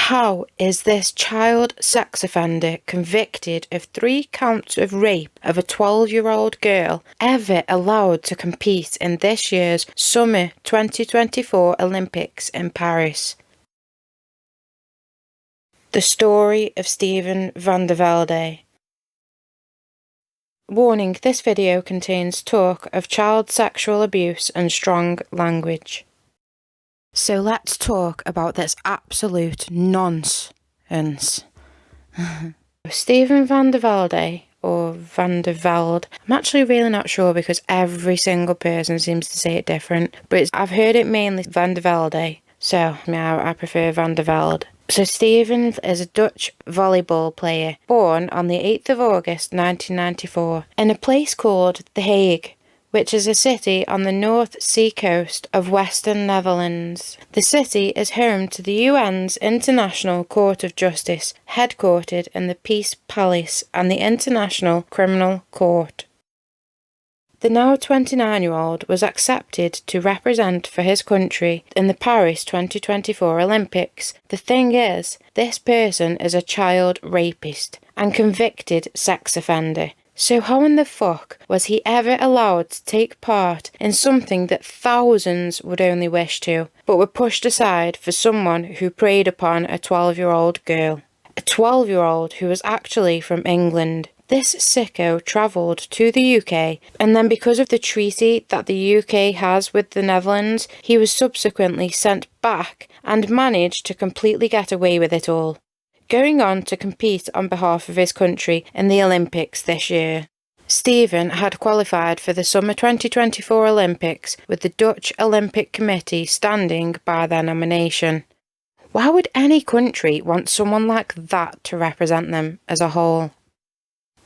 How is this child sex offender convicted of 3 counts of rape of a 12-year-old girl ever allowed to compete in this year's Summer 2024 Olympics in Paris? The story of Steven van der Velde. Warning, this video contains talk of child sexual abuse and strong language. So let's talk about this absolute nonsense. Steven van der Velde, or Van der Velde, I'm actually really not sure because every single person seems to say it different, but I've heard it mainly Van der Velde, so yeah, I prefer Van der Velde. So Steven is a Dutch volleyball player, born on the 8th of August 1994 in a place called The Hague, which is a city on the North Sea coast of Western Netherlands. The city is home to the UN's International Court of Justice, headquartered in the Peace Palace and the International Criminal Court. The now 29-year-old was accepted to represent for his country in the Paris 2024 Olympics. The thing is, this person is a child rapist and convicted sex offender. So how in the fuck was he ever allowed to take part in something that thousands would only wish to, but were pushed aside for someone who preyed upon a 12-year-old girl? A 12-year-old who was actually from England. This sicko travelled to the UK, and then because of the treaty that the UK has with the Netherlands, he was subsequently sent back and managed to completely get away with it all, going on to compete on behalf of his country in the Olympics this year. Steven had qualified for the Summer 2024 Olympics with the Dutch Olympic Committee standing by their nomination. Why would any country want someone like that to represent them as a whole?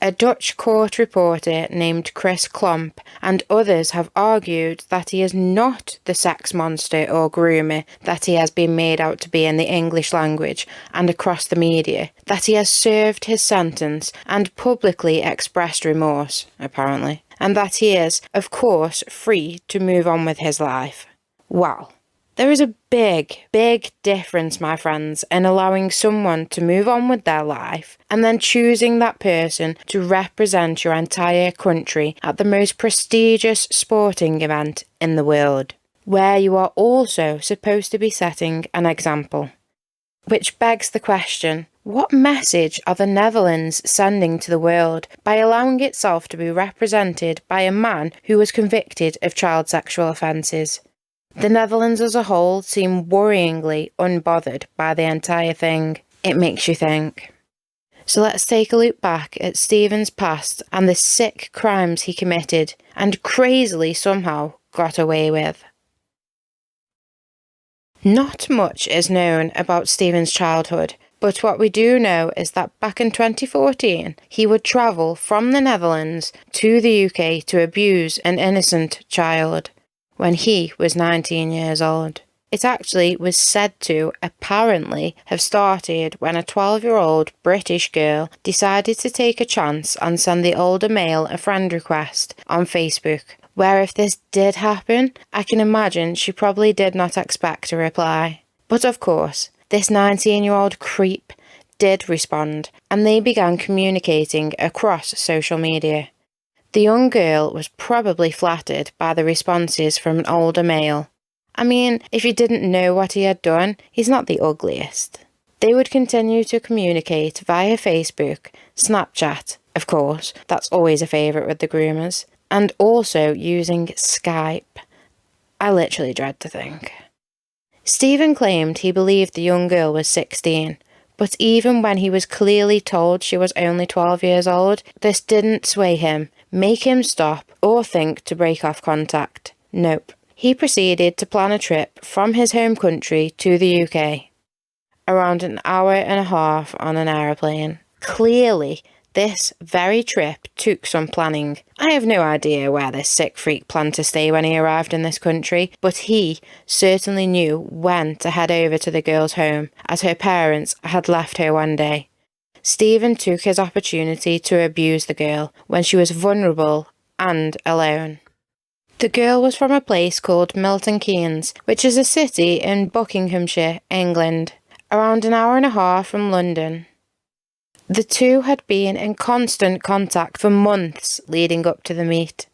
A Dutch court reporter named Chris Klomp and others have argued that he is not the sex monster or groomer that he has been made out to be in the English language and across the media, that he has served his sentence and publicly expressed remorse, apparently, and that he is, of course, free to move on with his life. Well, there is a big difference, my friends, in allowing someone to move on with their life and then choosing that person to represent your entire country at the most prestigious sporting event in the world, where you are also supposed to be setting an example. Which begs the question, what message are the Netherlands sending to the world by allowing itself to be represented by a man who was convicted of child sexual offences? The Netherlands as a whole seem worryingly unbothered by the entire thing. It makes you think. So let's take a look back at Steven's past and the sick crimes he committed and crazily somehow got away with. Not much is known about Steven's childhood, but what we do know is that back in 2014, he would travel from the Netherlands to the UK to abuse an innocent child when he was 19 years old. It actually was said to, apparently, have started when a 12-year-old British girl decided to take a chance and send the older male a friend request on Facebook, where if this did happen, I can imagine she probably did not expect a reply. But of course, this 19-year-old creep did respond, and they began communicating across social media. The young girl was probably flattered by the responses from an older male. I mean, if you didn't know what he had done, he's not the ugliest. They would continue to communicate via Facebook, Snapchat, of course, that's always a favourite with the groomers, and also using Skype. I literally dread to think. Steven claimed he believed the young girl was 16, but even when he was clearly told she was only 12 years old, this didn't sway him, make him stop, or think to break off contact. Nope. He proceeded to plan a trip from his home country to the UK. Around an hour and a half on an aeroplane. Clearly, this very trip took some planning. I have no idea where this sick freak planned to stay when he arrived in this country, but he certainly knew when to head over to the girl's home, as her parents had left her one day. Steven took his opportunity to abuse the girl when she was vulnerable and alone. The girl was from a place called Milton Keynes, which is a city in Buckinghamshire, England. around an hour and a half from London. The two had been in constant contact for months leading up to the meet.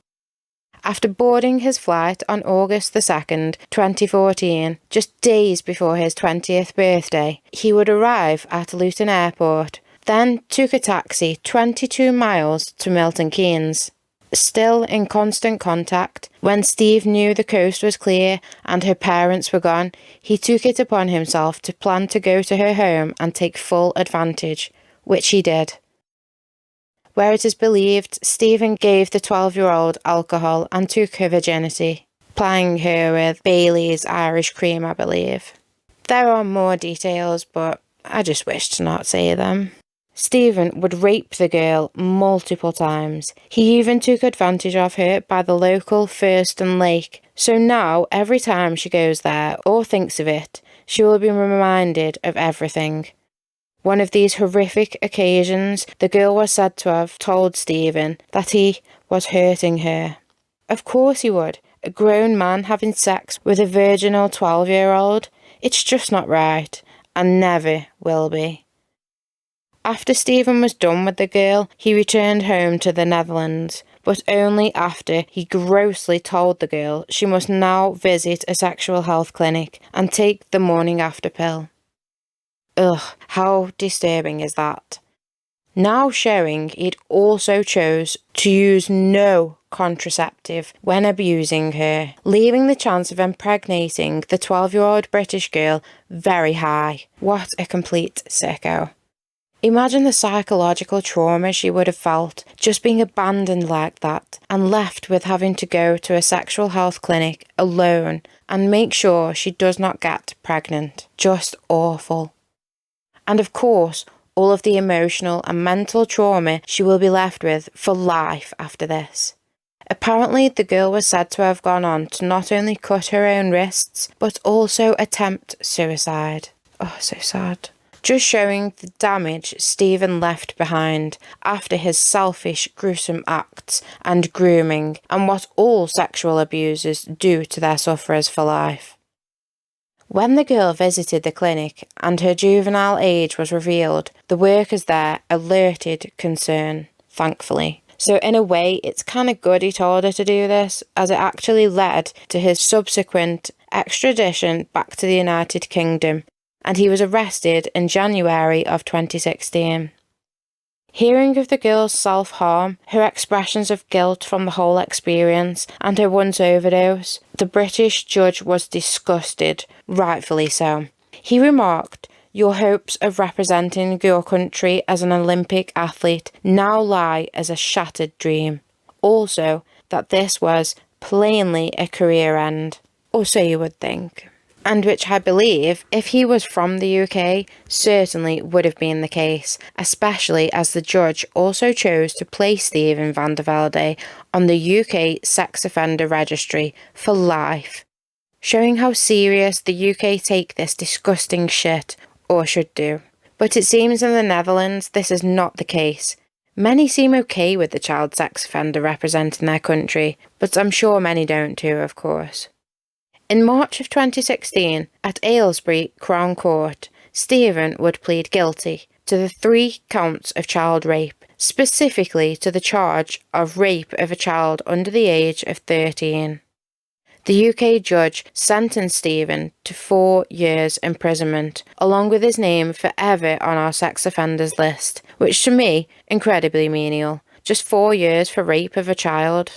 After boarding his flight on August the 2nd, 2014, just days before his 20th birthday, he would arrive at Luton Airport, then took a taxi 22 miles to Milton Keynes. Still in constant contact, when Steve knew the coast was clear and her parents were gone, he took it upon himself to plan to go to her home and take full advantage, which he did. Where it is believed Stephen gave the 12-year-old alcohol and took her virginity, plying her with Bailey's Irish cream, I believe. There are more details, but I just wish to not say them. Stephen would rape the girl multiple times. He even took advantage of her by the local Thurston Lake, so now every time she goes there or thinks of it, she will be reminded of everything. One of these horrific occasions, the girl was said to have told Stephen that he was hurting her. Of course he would. A grown man having sex with a virginal 12-year-old. It's just not right, and never will be. After Stephen was done with the girl, he returned home to the Netherlands, but only after he grossly told the girl she must now visit a sexual health clinic and take the morning after pill. Ugh, how disturbing is that? Now showing it also chose to use no contraceptive when abusing her, leaving the chance of impregnating the 12-year-old British girl very high. What a complete sicko. Imagine the psychological trauma she would have felt just being abandoned like that and left with having to go to a sexual health clinic alone and make sure she does not get pregnant. Just awful. And of course, all of the emotional and mental trauma she will be left with for life after this. Apparently, the girl was said to have gone on to not only cut her own wrists, but also attempt suicide. Oh, so sad. Just showing the damage Stephen left behind after his selfish, gruesome acts and grooming, and what all sexual abusers do to their sufferers for life. When the girl visited the clinic and her juvenile age was revealed, the workers there alerted concern, thankfully. So in a way, it's kind of good he told her to do this, as it actually led to his subsequent extradition back to the United Kingdom, and he was arrested in January of 2016. Hearing of the girl's self-harm, her expressions of guilt from the whole experience, and her once overdose, the British judge was disgusted, rightfully so. He remarked, "Your hopes of representing your country as an Olympic athlete now lie as a shattered dream." Also, that this was plainly a career end, or so you would think. And which I believe, if he was from the UK, certainly would have been the case, especially as the judge also chose to place Stephen van der Velde on the UK Sex Offender Registry for life, showing how serious the UK take this disgusting shit, or should do. But it seems in the Netherlands this is not the case. Many seem okay with the child sex offender representing their country, but I'm sure many don't too, of course. In March of 2016, at Aylesbury Crown Court, Stephen would plead guilty to the 3 counts of child rape, specifically to the charge of rape of a child under the age of 13. The UK judge sentenced Stephen to 4 years imprisonment, along with his name forever on our sex offenders list, which to me, incredibly menial. Just 4 years for rape of a child.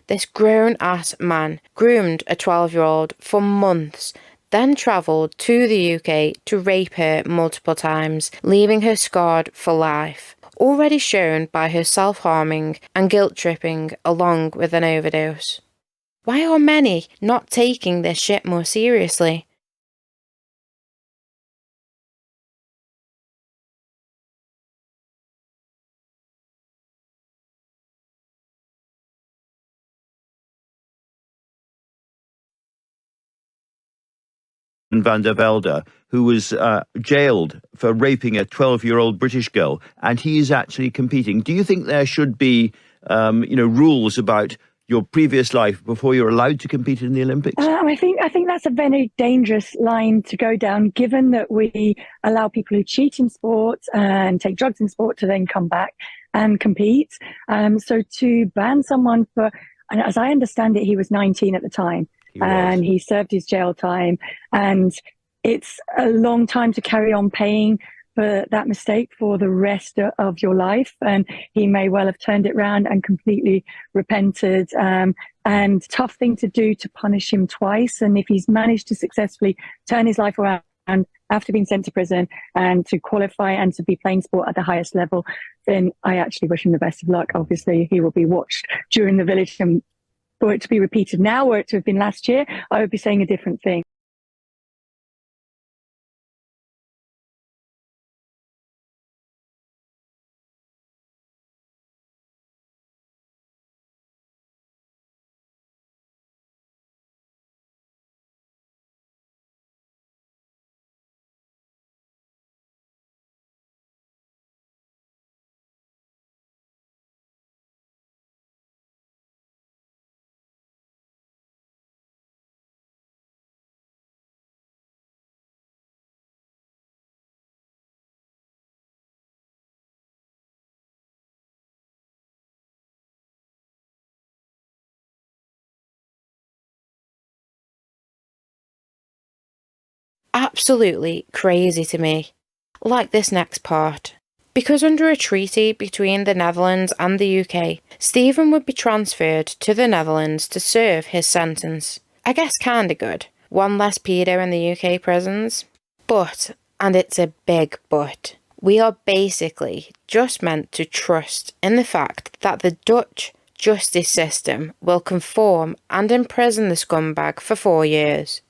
This grown-ass man, groomed a 12-year-old for months, then travelled to the UK to rape her multiple times, leaving her scarred for life, already shown by her self-harming and guilt-tripping along with an overdose. Why are many not taking this shit more seriously? Van der Velde, who was jailed for raping a 12-year-old British girl, and he is actually competing. Do you think there should be, rules about your previous life before you're allowed to compete in the Olympics? I think that's a very dangerous line to go down, given that we allow people who cheat in sport and take drugs in sport to then come back and compete. So to ban someone for, and as I understand it, he was 19 at the time, and he served his jail time, and it's a long time to carry on paying for that mistake for the rest of your life. And he may well have turned it around and completely repented. And tough thing to do to punish him twice. And if he's managed to successfully turn his life around after being sent to prison and to qualify and to be playing sport at the highest level, then I actually wish him the best of luck. Obviously, he will be watched during the village. And for it to be repeated now, or it to have been last year, I would be saying a different thing. Absolutely crazy to me. Like this next part. Because under a treaty between the Netherlands and the UK, Stephen would be transferred to the Netherlands to serve his sentence. I guess kinda good. One less pedo in the UK prisons. But, and it's a big but, we are basically just meant to trust in the fact that the Dutch justice system will conform and imprison the scumbag for 4 years.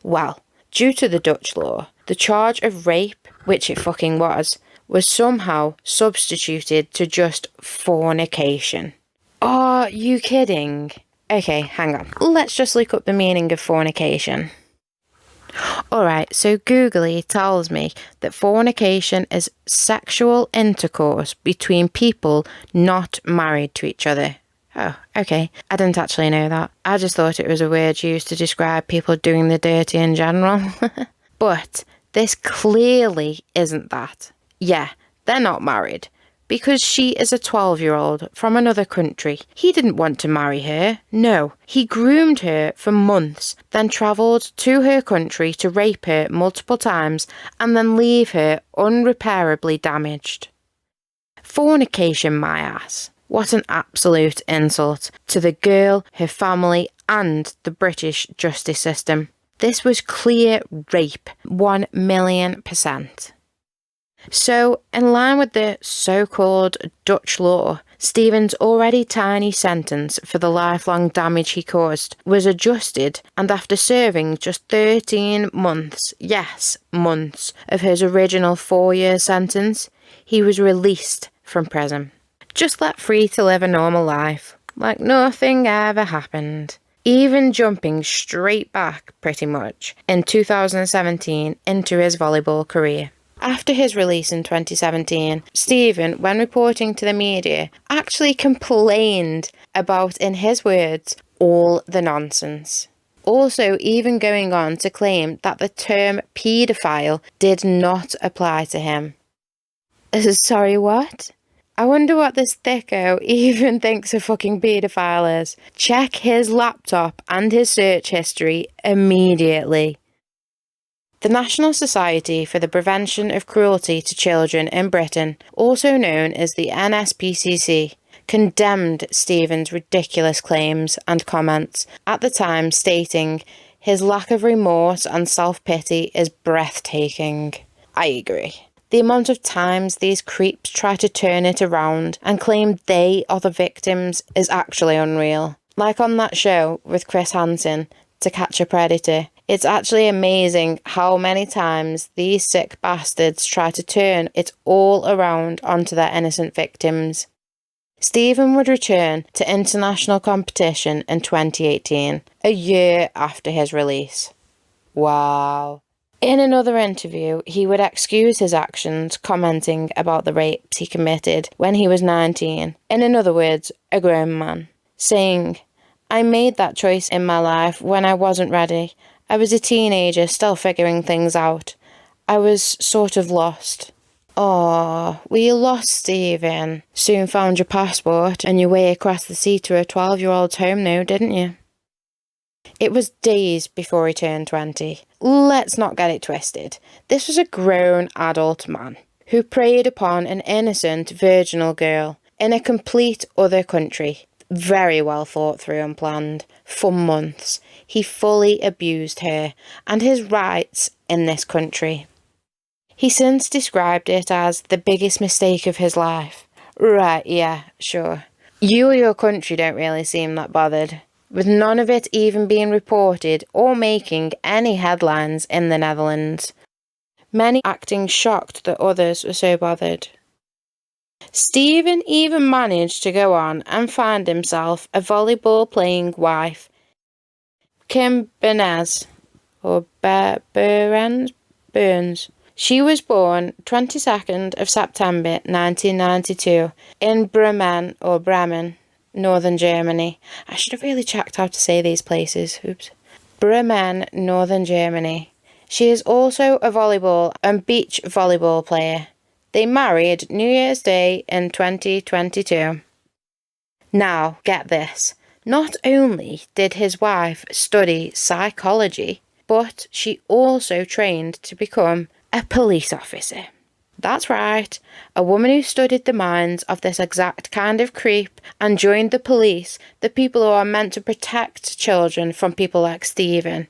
Well, due to the Dutch law, the charge of rape, which it fucking was somehow substituted to just fornication. Are you kidding? Okay, hang on. Let's just look up the meaning of fornication. Alright, so Googly tells me that fornication is sexual intercourse between people not married to each other. Oh, okay. I didn't actually know that. I just thought it was a word used to describe people doing the dirty in general. But this clearly isn't that. Yeah, they're not married. Because she is a 12-year-old from another country. He didn't want to marry her. No, he groomed her for months, then travelled to her country to rape her multiple times and then leave her unrepairably damaged. Fornication, my ass. What an absolute insult to the girl, her family, and the British justice system. This was clear rape, 1,000,000%. So, in line with the so-called Dutch law, Stephen's already tiny sentence for the lifelong damage he caused was adjusted, and after serving just 13 months, yes, months, of his original 4-year sentence, he was released from prison. Just let free to live a normal life, like nothing ever happened. Even jumping straight back, pretty much, in 2017 into his volleyball career. After his release in 2017, Stephen, when reporting to the media, actually complained about, in his words, all the nonsense. Also, even going on to claim that the term paedophile did not apply to him. Sorry, what? I wonder what this thicko even thinks a fucking paedophile is. Check his laptop and his search history immediately. The National Society for the Prevention of Cruelty to Children in Britain, also known as the NSPCC, condemned Stephen's ridiculous claims and comments at the time, stating, "His lack of remorse and self-pity is breathtaking." I agree. The amount of times these creeps try to turn it around and claim they are the victims is actually unreal. Like on that show with Chris Hansen, To Catch a Predator. It's actually amazing how many times these sick bastards try to turn it all around onto their innocent victims. Stephen would return to international competition in 2018, a year after his release. Wow. In another interview, he would excuse his actions, commenting about the rapes he committed when he was 19, in other words, a grown man, saying, I made that choice in my life when I wasn't ready. I was a teenager, still figuring things out. I was sort of lost. Oh, were you lost, Stephen? Soon found your passport and your way across the sea to a 12-year-old's home now, didn't you? It was days before he turned 20. Let's not get it twisted. This was a grown adult man who preyed upon an innocent virginal girl in a complete other country. Very well thought through and planned. For months, he fully abused her and his rights in this country. He since described it as the biggest mistake of his life. Right, yeah, sure. You or your country don't really seem that bothered, with none of it even being reported or making any headlines in the Netherlands. Many acting shocked that others were so bothered. Stephen even managed to go on and find himself a volleyball playing wife, Kim Burns. She was born 22nd of September 1992 in Bremen, northern Germany. I should have really checked how to say these places. Oops. Bremen, northern Germany. She is also a volleyball and beach volleyball player. They married New Year's Day in 2022. Now, get this. Not only did his wife study psychology, but she also trained to become a police officer. That's right, a woman who studied the minds of this exact kind of creep and joined the police, the people who are meant to protect children from people like Stephen.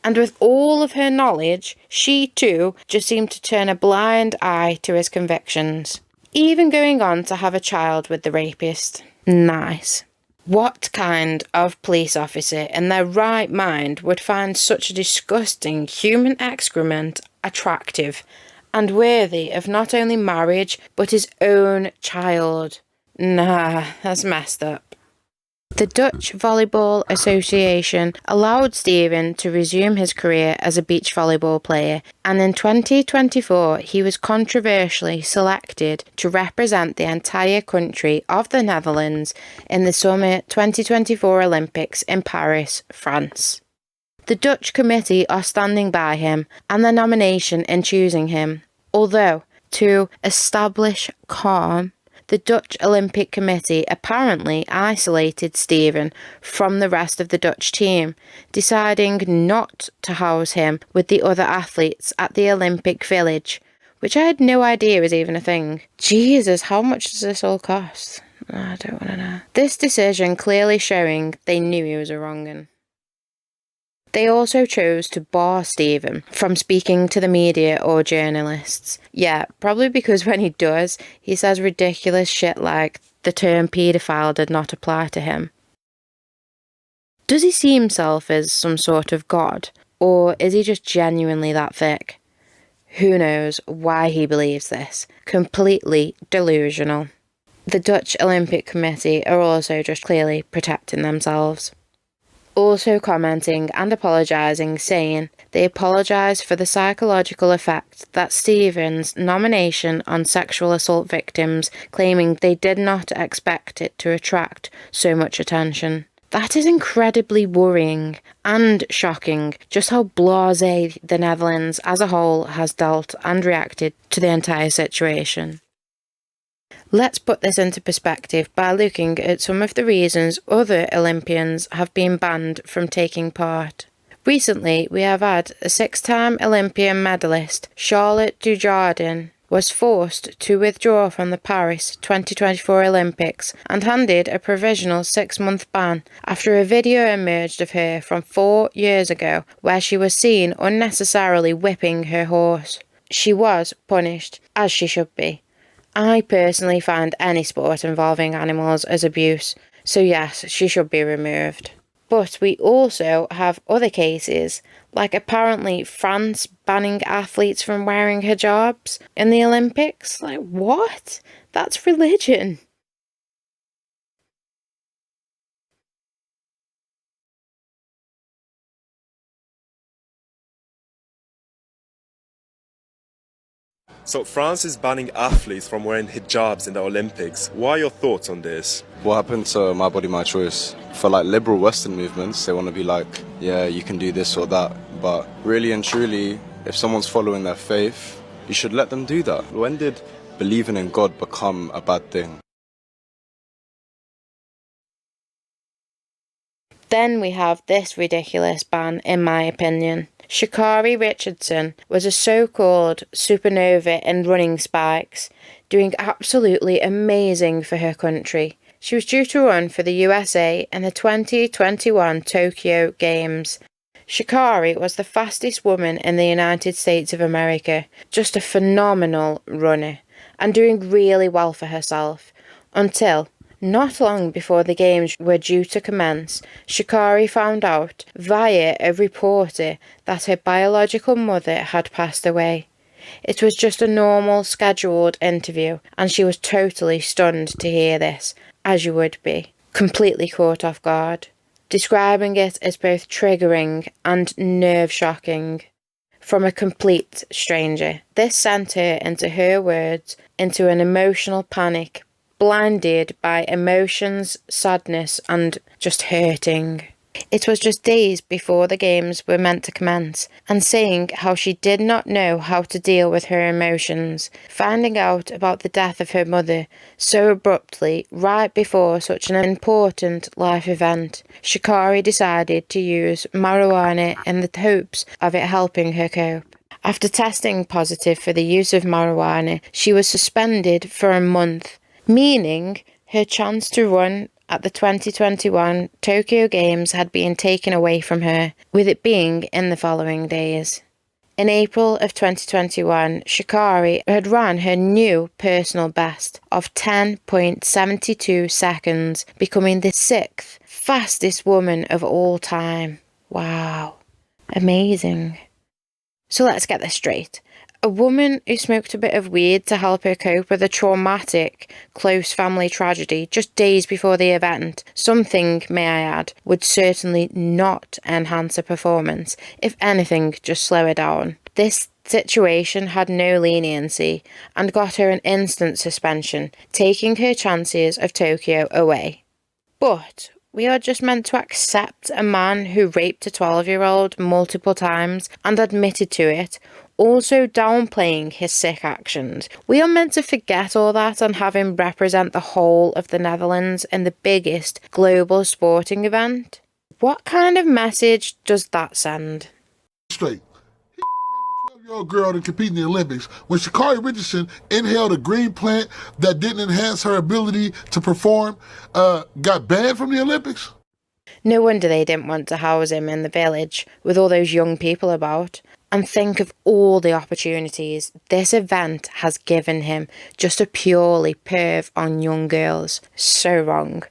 And with all of her knowledge, she too just seemed to turn a blind eye to his convictions, even going on to have a child with the rapist. Nice. What kind of police officer in their right mind would find such a disgusting human excrement attractive and worthy of not only marriage but his own child? Nah, that's messed up. The Dutch Volleyball Association allowed Stephen to resume his career as a beach volleyball player, and in 2024 he was controversially selected to represent the entire country of the Netherlands in the Summer 2024 Olympics in Paris, France. The Dutch committee are standing by him and the nomination in choosing him, although, to establish calm, the Dutch Olympic Committee apparently isolated Stephen from the rest of the Dutch team, deciding not to house him with the other athletes at the Olympic Village, which I had no idea was even a thing. Jesus, how much does this all cost? I don't want to know. This decision clearly showing they knew he was a wrong-un. They also chose to bar Stephen from speaking to the media or journalists. Yeah, probably because when he does, he says ridiculous shit like the term paedophile did not apply to him. Does he see himself as some sort of god, or is he just genuinely that thick? Who knows why he believes this? Completely delusional. The Dutch Olympic Committee are also just clearly protecting themselves. Also commenting and apologising, saying they apologise for the psychological effect that Stephen's nomination on sexual assault victims, claiming they did not expect it to attract so much attention. That is incredibly worrying and shocking, just how blasé the Netherlands as a whole has dealt and reacted to the entire situation. Let's put this into perspective by looking at some of the reasons other Olympians have been banned from taking part. Recently, we have had a 6-time Olympian medalist, Charlotte Dujardin, was forced to withdraw from the Paris 2024 Olympics and handed a provisional 6-month ban after a video emerged of her from 4 years ago where she was seen unnecessarily whipping her horse. She was punished, as she should be. I personally find any sport involving animals as abuse, so yes, she should be removed. But we also have other cases, like apparently France banning athletes from wearing hijabs in the Olympics. Like, what? That's religion. So France is banning athletes from wearing hijabs in the Olympics. What are your thoughts on this? What happened to My Body, My Choice? For like liberal Western movements, they want to be like, yeah, you can do this or that. But really and truly, if someone's following their faith, you should let them do that. When did believing in God become a bad thing? Then we have this ridiculous ban, in my opinion. Sha'CarriRichardson was a so-called supernova in running spikes, doing absolutely amazing for her country. She was due to run for the USA in the 2021 Tokyo Games. Sha'Carri was the fastest woman in the United States of America, just a phenomenal runner, and doing really well for herself, until not long before the games were due to commence, Sha'Carri found out via a reporter that her biological mother had passed away. It was just a normal scheduled interview, and she was totally stunned to hear this, as you would be, completely caught off guard, describing it as both triggering and nerve-shocking. From a complete stranger. This sent her, into her words, into an emotional panic, blinded by emotions, sadness, and just hurting. It was just days before the games were meant to commence, and saying how she did not know how to deal with her emotions, finding out about the death of her mother so abruptly right before such an important life event. Sha'Carri decided to use marijuana in the hopes of it helping her cope. After testing positive for the use of marijuana, she was suspended for a month, meaning her chance to run at the 2021 Tokyo Games had been taken away from her, with it being in the following days. In April of 2021, Sha'Carri had ran her new personal best of 10.72 seconds, becoming the 6th fastest woman of all time. Wow. Amazing. So let's get this straight. A woman who smoked a bit of weed to help her cope with a traumatic, close family tragedy just days before the event, something, may I add, would certainly not enhance her performance, if anything, just slow her down. This situation had no leniency and got her an instant suspension, taking her chances of Tokyo away. But we are just meant to accept a man who raped a 12-year-old multiple times and admitted to it, also downplaying his sick actions. We are meant to forget all that and have him represent the whole of the Netherlands in the biggest global sporting event? What kind of message does that send? Straight. He raped a 12-year-old girl to compete in the Olympics when Sha'CarriRichardson inhaled a green plant that didn't enhance her ability to perform, got banned from the Olympics? No wonder they didn't want to house him in the village with all those young people about. And think of all the opportunities this event has given him just to purely perv on young girls. So wrong.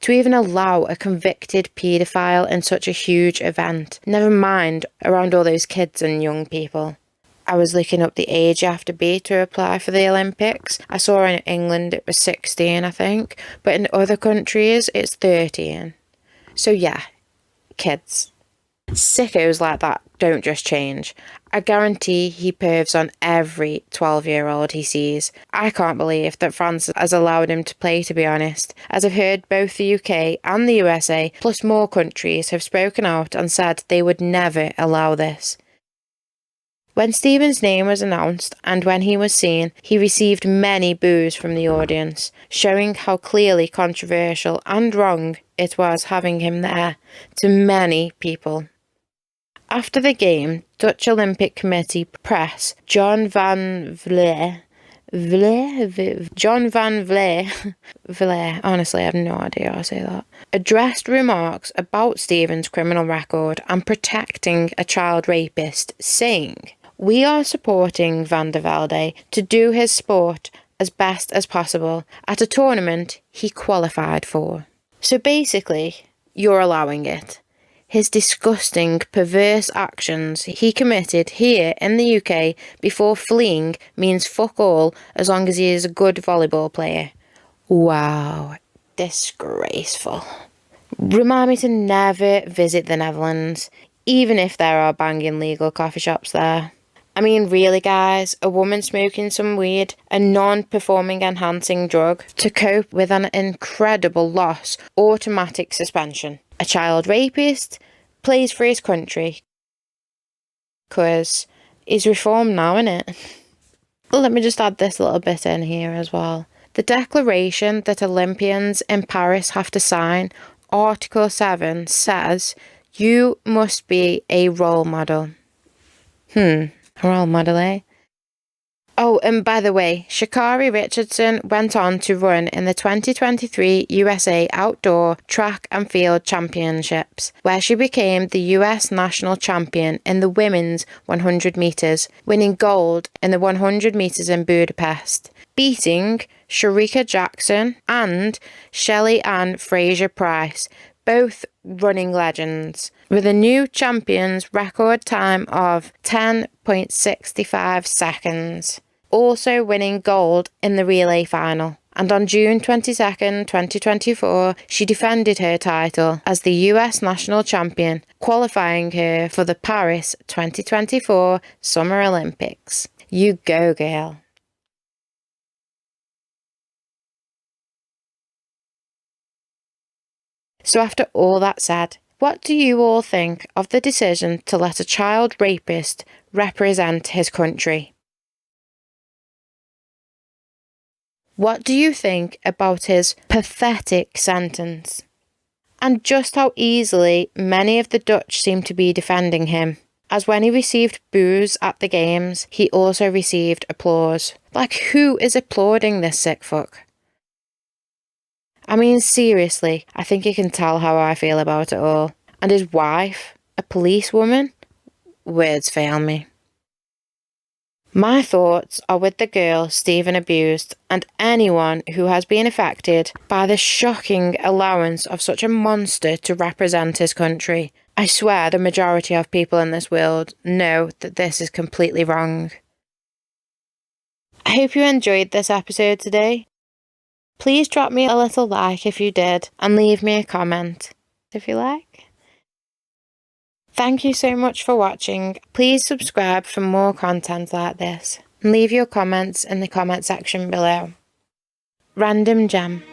To even allow a convicted paedophile in such a huge event, never mind around all those kids and young people. I was looking up the age you have to be to apply for the Olympics. I saw in England it was 16, I think, but in other countries it's 13. So yeah, kids. Sickos like that don't just change. I guarantee he pervs on every 12-year-old he sees. I can't believe that France has allowed him to play, to be honest, as I've heard both the UK and the USA, plus more countries, have spoken out and said they would never allow this. When Stephen's name was announced and when he was seen, he received many boos from the audience, showing how clearly controversial and wrong it was having him there to many people. After the game, Dutch Olympic Committee press John van Vleer, honestly I have no idea how to say that, addressed remarks about Stephen's criminal record and protecting a child rapist, saying, "We are supporting Van der Velde to do his sport as best as possible at a tournament he qualified for." So basically, you're allowing it. His disgusting, perverse actions he committed here in the UK before fleeing means fuck all as long as he is a good volleyball player. Wow, disgraceful. Remind me to never visit the Netherlands, even if there are banging legal coffee shops there. I mean, really, guys, a woman smoking some weed, a non-performing enhancing drug, to cope with an incredible loss, automatic suspension. A child rapist plays for his country. Because he's reformed now, innit? Let me just add this little bit in here as well. The declaration that Olympians in Paris have to sign, Article 7, says you must be a role model. A role model, eh? Oh, and by the way, Sha'CarriRichardson went on to run in the 2023 USA Outdoor Track and Field Championships, where she became the US national champion in the women's 100 metres, winning gold in the 100 metres in Budapest, beating Sha'CarriRichardson and Shelley Ann Fraser-Price, both running legends, with a new champion's record time of 10.65 seconds, also winning gold in the relay final. And on June 22nd, 2024, she defended her title as the US national champion, qualifying her for the Paris 2024 Summer Olympics. You go, girl. So after all that said, what do you all think of the decision to let a child rapist represent his country? What do you think about his pathetic sentence? And just how easily many of the Dutch seem to be defending him, as when he received boos at the games, he also received applause. Like, who is applauding this sick fuck? I mean, seriously, I think you can tell how I feel about it all. And his wife, a policewoman? Words fail me. My thoughts are with the girl Stephen abused and anyone who has been affected by the shocking allowance of such a monster to represent his country. I swear the majority of people in this world know that this is completely wrong. I hope you enjoyed this episode today. Please drop me a little like if you did, and leave me a comment if you like. Thank you so much for watching. Please subscribe for more content like this, and leave your comments in the comment section below. Random Gem.